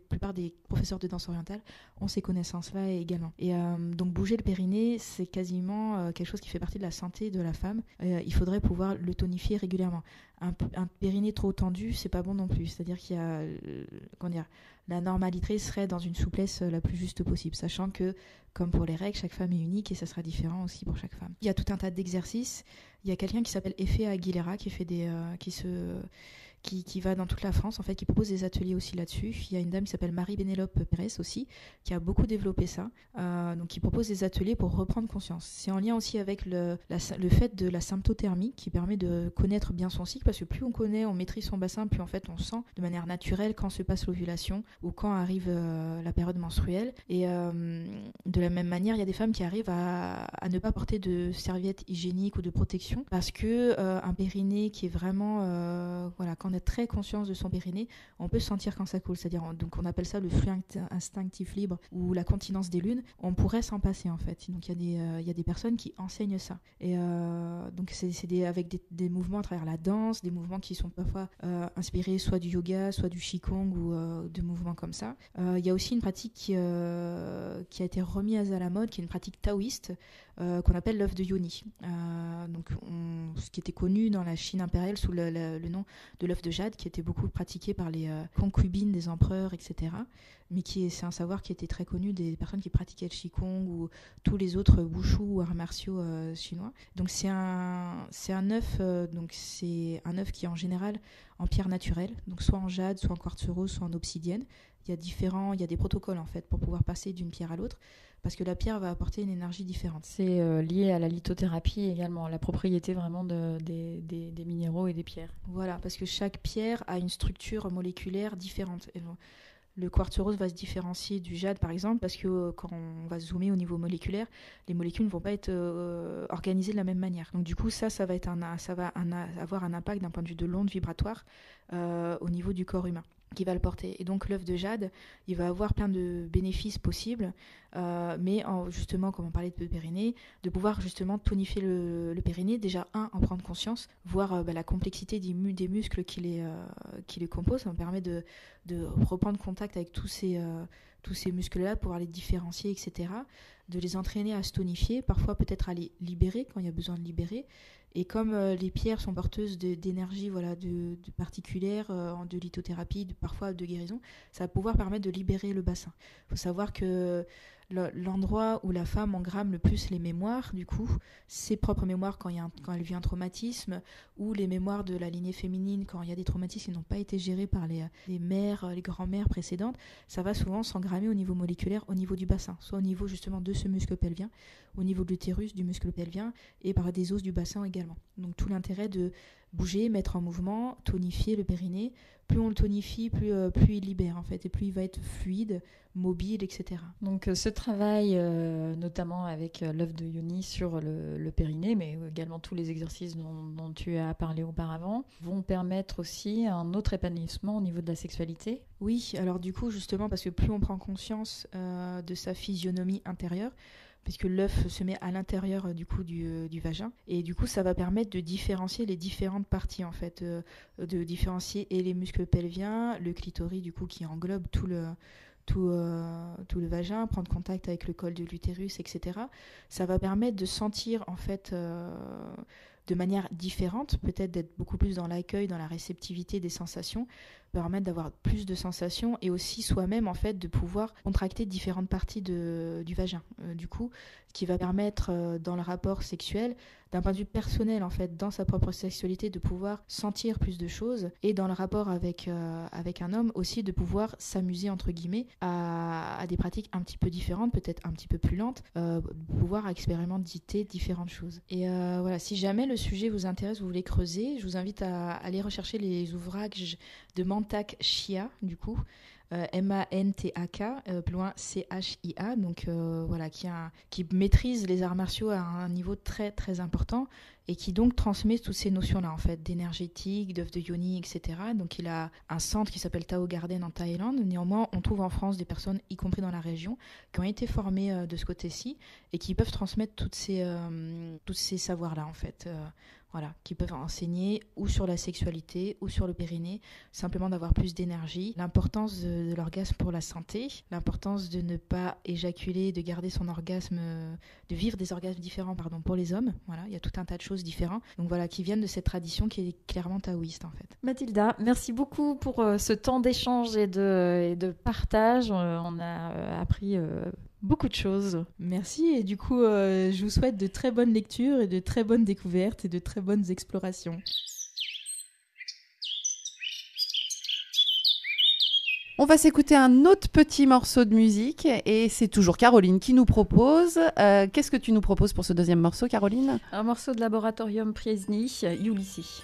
plupart des professeurs de danse orientale ont ces connaissances-là également. Et donc bouger le périnée, c'est quasiment quelque chose qui fait partie de la santé de la femme. Il faudrait pouvoir le tonifier régulièrement. Un périnée trop tendu, c'est pas bon non plus. C'est-à-dire qu'il y a la normalité serait dans une souplesse la plus juste possible, sachant que, comme pour les règles, chaque femme est unique et ça sera différent aussi pour chaque femme. Il y a tout un tas d'exercices. Il y a quelqu'un qui s'appelle Efe Aguilera qui fait qui va dans toute la France, en fait, qui propose des ateliers aussi là-dessus. Il y a une dame qui s'appelle Marie-Bénélope Pérez aussi, qui a beaucoup développé ça, donc qui propose des ateliers pour reprendre conscience. C'est en lien aussi avec le fait de la symptothermie, qui permet de connaître bien son cycle, parce que plus on connaît, on maîtrise son bassin, plus en fait on sent de manière naturelle quand se passe l'ovulation ou quand arrive la période menstruelle. Et de la même manière, il y a des femmes qui arrivent à ne pas porter de serviettes hygiéniques ou de protection, parce que un périnée qui est vraiment, quand on a très conscience de son périnée, on peut sentir quand ça coule, c'est-à-dire donc on appelle ça le flux instinctif libre ou la continence des lunes. On pourrait s'en passer en fait. Donc il y a des personnes qui enseignent ça. Et donc c'est avec des mouvements à travers la danse, des mouvements qui sont parfois inspirés soit du yoga, soit du qigong ou de mouvements comme ça. Il y a aussi une pratique qui a été remise à la mode, qui est une pratique taoïste qu'on appelle l'œuf de Yoni. Ce qui était connu dans la Chine impériale sous le nom de l'œuf de jade, qui était beaucoup pratiqué par les concubines des empereurs, etc. Mais c'est un savoir qui était très connu des personnes qui pratiquaient le qigong ou tous les autres wushu ou arts martiaux chinois. Donc c'est un œuf, c'est un œuf qui est en général en pierre naturelle, donc soit en jade, soit en quartz rose, soit en obsidienne. Il y a des protocoles en fait pour pouvoir passer d'une pierre à l'autre, parce que la pierre va apporter une énergie différente. C'est lié à la lithothérapie également, la propriété vraiment des minéraux et des pierres. Voilà, parce que chaque pierre a une structure moléculaire différente. Le quartz rose va se différencier du jade, par exemple, parce que quand on va zoomer au niveau moléculaire, les molécules ne vont pas être organisées de la même manière. Donc du coup, ça va avoir un impact d'un point de vue de l'onde vibratoire au niveau du corps humain qui va le porter. Et donc l'œuf de jade, il va avoir plein de bénéfices possibles, mais justement, comme on parlait de périnée, de pouvoir justement tonifier le périnée, déjà en prendre conscience, voir la complexité des muscles qui les composent. Ça me permet de reprendre contact avec tous ces muscles-là, pouvoir les différencier, etc. De les entraîner à se tonifier, parfois peut-être à les libérer quand il y a besoin de libérer. Et comme les pierres sont porteuses d'énergie de particulière, de lithothérapie, parfois de guérison, ça va pouvoir permettre de libérer le bassin. Il faut savoir que l'endroit où la femme engramme le plus les mémoires, du coup, ses propres mémoires quand elle vit un traumatisme, ou les mémoires de la lignée féminine quand il y a des traumatismes qui n'ont pas été gérés par les mères, les grand-mères précédentes, ça va souvent s'engrammer au niveau moléculaire, au niveau du bassin, soit au niveau justement de ce muscle pelvien, au niveau de l'utérus, du muscle pelvien, et par des os du bassin également. Donc tout l'intérêt de bouger, mettre en mouvement, tonifier le périnée. Plus on le tonifie, plus il libère en fait, et plus il va être fluide, mobile, etc. Donc ce travail, notamment avec l'œuf de Yoni sur le périnée, mais également tous les exercices dont tu as parlé auparavant, vont permettre aussi un autre épanouissement au niveau de la sexualité. Oui, alors du coup justement, parce que plus on prend conscience de sa physionomie intérieure, puisque l'œuf se met à l'intérieur du vagin, et du coup ça va permettre de différencier les différentes parties en fait, de différencier et les muscles pelviens, le clitoris du coup qui englobe tout le vagin, prendre contact avec le col de l'utérus, etc. Ça va permettre de sentir en fait de manière différente, peut-être d'être beaucoup plus dans l'accueil, dans la réceptivité des sensations, permettre d'avoir plus de sensations, et aussi soi-même en fait de pouvoir contracter différentes parties du vagin. Du coup, qui va permettre dans le rapport sexuel, d'un point de vue personnel en fait, dans sa propre sexualité, de pouvoir sentir plus de choses, et dans le rapport avec un homme aussi de pouvoir s'amuser entre guillemets à des pratiques un petit peu différentes, peut-être un petit peu plus lentes, pouvoir expérimenter différentes choses. Et voilà, si jamais le sujet vous intéresse, vous voulez creuser, je vous invite à aller rechercher les ouvrages de Mantak Chia, du coup, M-A-N-T-A-K, plus loin C-H-I-A, donc voilà, qui maîtrise les arts martiaux à un niveau très très important, et qui donc transmet toutes ces notions-là, en fait, d'énergétique, d'œuf de Yoni, etc. Donc il a un centre qui s'appelle Tao Garden en Thaïlande. Néanmoins, on trouve en France des personnes, y compris dans la région, qui ont été formées de ce côté-ci, et qui peuvent transmettre tous ces savoirs-là, en fait. Voilà, qui peuvent enseigner ou sur la sexualité ou sur le périnée, simplement d'avoir plus d'énergie, l'importance de l'orgasme pour la santé, l'importance de ne pas éjaculer, de garder son orgasme, de vivre des orgasmes différents pour les hommes. Voilà, il y a tout un tas de choses différentes. Donc voilà, qui viennent de cette tradition qui est clairement taoïste en fait. Mathilda, merci beaucoup pour ce temps d'échange et de partage. On a appris beaucoup de choses. Merci, et du coup, je vous souhaite de très bonnes lectures et de très bonnes découvertes et de très bonnes explorations. On va s'écouter un autre petit morceau de musique et c'est toujours Caroline qui nous propose. Qu'est-ce que tu nous proposes pour ce deuxième morceau, Caroline ? Un morceau de Laboratorium Priesny, Ulysses.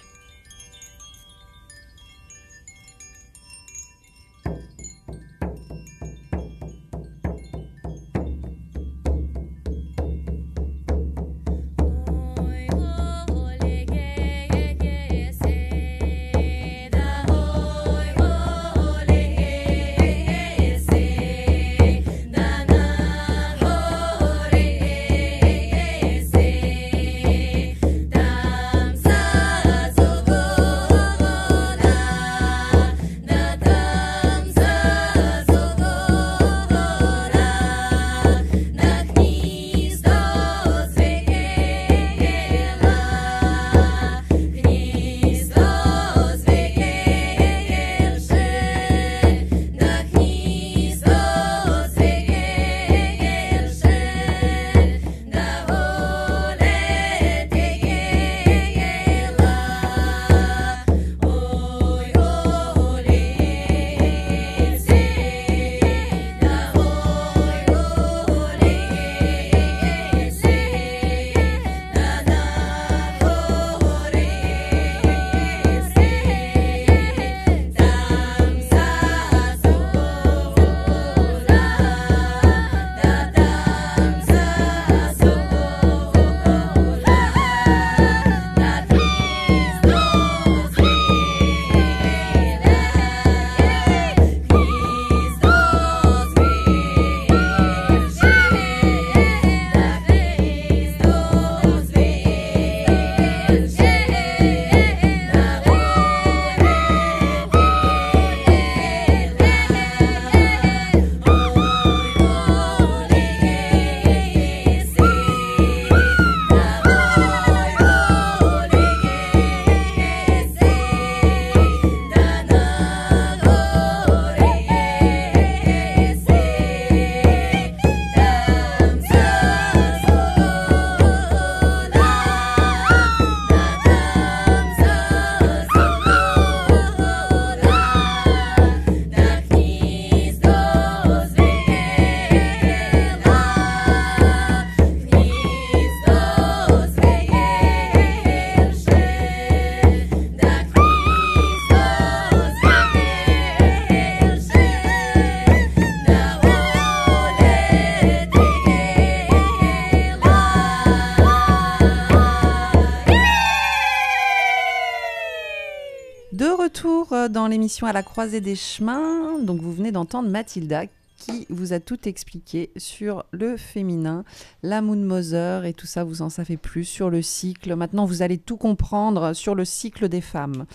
Dans l'émission À la croisée des chemins, donc vous venez d'entendre Mathilda qui vous a tout expliqué sur le féminin, la Moon Mother et tout ça, vous en savez plus sur le cycle. Maintenant, vous allez tout comprendre sur le cycle des femmes.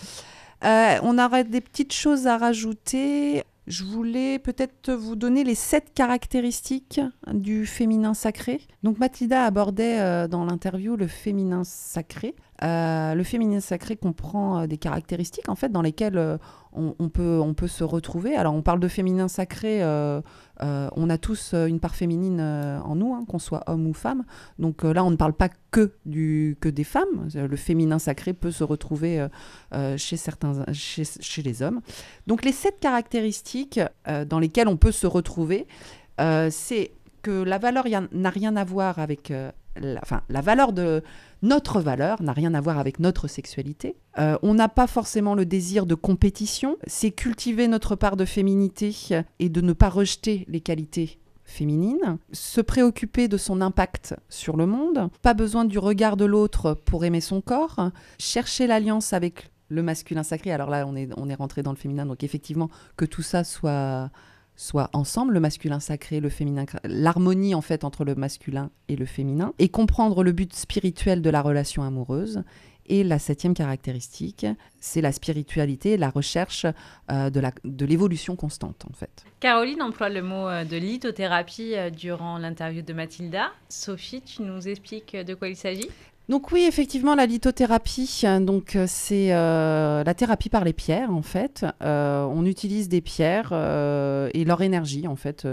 On aurait des petites choses à rajouter. Je voulais peut-être vous donner les 7 caractéristiques du féminin sacré. Donc Mathilda abordait dans l'interview le féminin sacré. Le féminin sacré comprend des caractéristiques en fait dans lesquelles on peut se retrouver. Alors on parle de féminin sacré, on a tous une part féminine en nous, hein, qu'on soit homme ou femme. Donc là on ne parle pas que des femmes. Le féminin sacré peut se retrouver chez les hommes. Donc les 7 caractéristiques dans lesquelles on peut se retrouver, c'est que la valeur n'a rien à voir avec la valeur de notre valeur n'a rien à voir avec notre sexualité. On n'a pas forcément le désir de compétition. C'est cultiver notre part de féminité et de ne pas rejeter les qualités féminines. Se préoccuper de son impact sur le monde. Pas besoin du regard de l'autre pour aimer son corps. Chercher l'alliance avec le masculin sacré. Alors là, on est rentré dans le féminin. Donc effectivement, que tout ça soit ensemble, le masculin sacré, le féminin, l'harmonie en fait entre le masculin et le féminin, et comprendre le but spirituel de la relation amoureuse, Et la 7e caractéristique, c'est la spiritualité, la recherche de l'évolution constante, en fait. Caroline emploie le mot de lithothérapie durant l'interview de Mathilda. Sophie, tu nous expliques de quoi il s'agit ? Donc oui, effectivement, la lithothérapie, c'est la thérapie par les pierres, en fait. On utilise des pierres et leur énergie, en fait.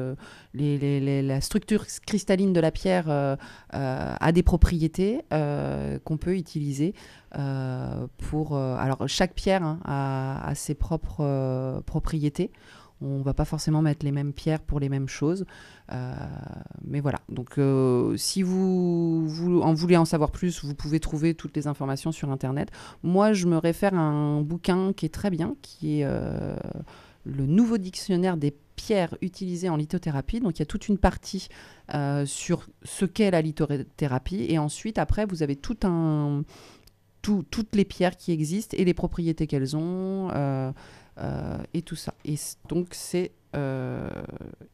La structure cristalline de la pierre a des propriétés qu'on peut utiliser pour... alors, chaque pierre a ses propres propriétés. On ne va pas forcément mettre les mêmes pierres pour les mêmes choses. Mais voilà. Donc, si vous voulez en savoir plus, vous pouvez trouver toutes les informations sur Internet. Moi, je me réfère à un bouquin qui est très bien, qui est le nouveau dictionnaire des pierres utilisées en lithothérapie. Donc, il y a toute une partie sur ce qu'est la lithothérapie. Et ensuite, après, vous avez toutes les pierres qui existent et les propriétés qu'elles ont. Et tout ça. Et donc, c'est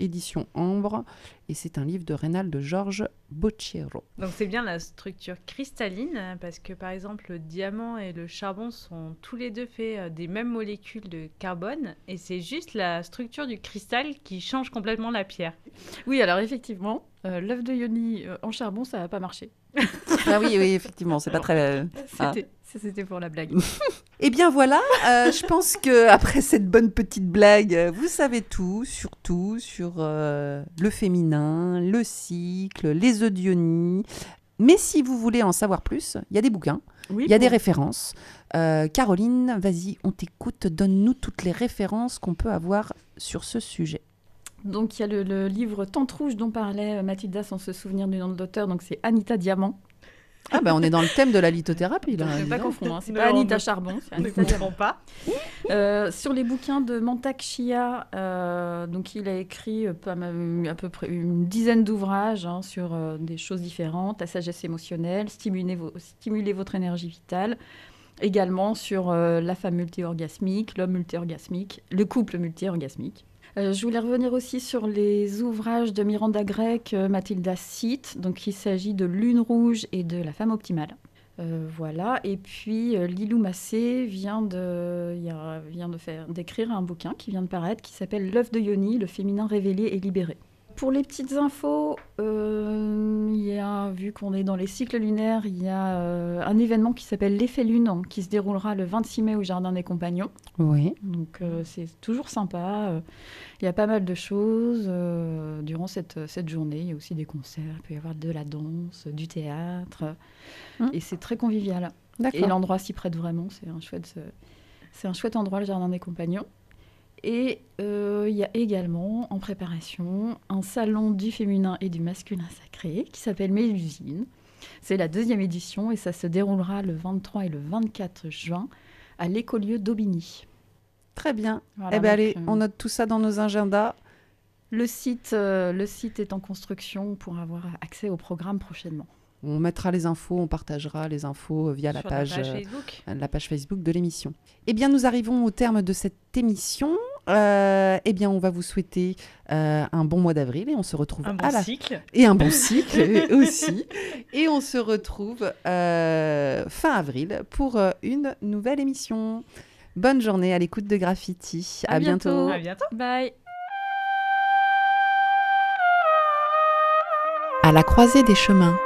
édition Ambre, et c'est un livre de Reynald Georges Bocchero. Donc, c'est bien la structure cristalline, parce que, par exemple, le diamant et le charbon sont tous les deux faits des mêmes molécules de carbone, et c'est juste la structure du cristal qui change complètement la pierre. Oui, alors effectivement, l'œuf de Yoni en charbon, ça n'a pas marché. Ah oui, effectivement, c'est pas très... C'était pour la blague. Eh bien voilà, je pense qu'après cette bonne petite blague, vous savez tout, surtout sur le féminin, le cycle, les œufs de Yoni. Mais si vous voulez en savoir plus, il y a des bouquins, il y a des références. Caroline, vas-y, on t'écoute, donne-nous toutes les références qu'on peut avoir sur ce sujet. Donc, il y a le livre Tente rouge dont parlait Mathilda sans se souvenir du nom de l'auteur. Donc, c'est Anita Diamant. Ah ben on est dans le thème de la lithothérapie là. Ne pas confondre, c'est pas Anita Charbon, c'est Anita Diamant. Pas. Sur les bouquins de Mantak Chia, donc il a écrit à peu près une dizaine d'ouvrages sur des choses différentes, la sagesse émotionnelle, stimuler votre énergie vitale, également sur la femme multi-orgasmique, l'homme multi-orgasmique, le couple multi-orgasmique. Je voulais revenir aussi sur les ouvrages de Miranda Gray que Mathilda cite. Donc, il s'agit de Lune rouge et de La femme optimale. Voilà. Et puis, Lilou Massé vient d'écrire un bouquin qui vient de paraître qui s'appelle L'œuf de Yoni, le féminin révélé et libéré. Pour les petites infos, vu qu'on est dans les cycles lunaires, il y a un événement qui s'appelle l'effet lune qui se déroulera le 26 mai au Jardin des Compagnons. Oui. Donc c'est toujours sympa. Il y a pas mal de choses durant cette journée. Il y a aussi des concerts, il peut y avoir de la danse, du théâtre. Et c'est très convivial. D'accord. Et l'endroit s'y prête vraiment. C'est un chouette endroit, le Jardin des Compagnons. Et il y a également en préparation un salon du féminin et du masculin sacré qui s'appelle Mélusine. C'est la 2e édition et ça se déroulera le 23 et le 24 juin à l'écolieu d'Aubigny. Très bien. Voilà, allez, on note tout ça dans nos agendas. Le site est en construction pour avoir accès au programme prochainement. On mettra les infos, on partagera les infos via la page Facebook de l'émission. Eh bien, nous arrivons au terme de cette émission. Eh bien, on va vous souhaiter un bon mois d'avril et on se retrouve cycle. Et un bon cycle aussi. Et on se retrouve fin avril pour une nouvelle émission. Bonne journée à l'écoute de Graffiti. À bientôt. À bientôt. Bye. À la croisée des chemins.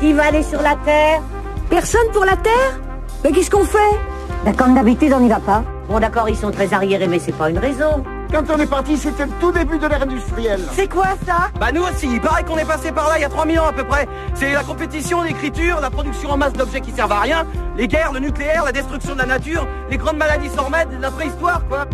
Qui va aller sur la Terre? Personne pour la Terre? Mais qu'est-ce qu'on fait? Comme d'habitude, on n'y va pas. Bon, d'accord, ils sont très arriérés, mais c'est pas une raison. Quand on est parti, c'était le tout début de l'ère industrielle. C'est quoi ça? Bah nous aussi, il paraît qu'on est passé par là il y a 3000 ans à peu près. C'est la compétition, l'écriture, la production en masse d'objets qui servent à rien, les guerres, le nucléaire, la destruction de la nature, les grandes maladies sans remède, la préhistoire quoi.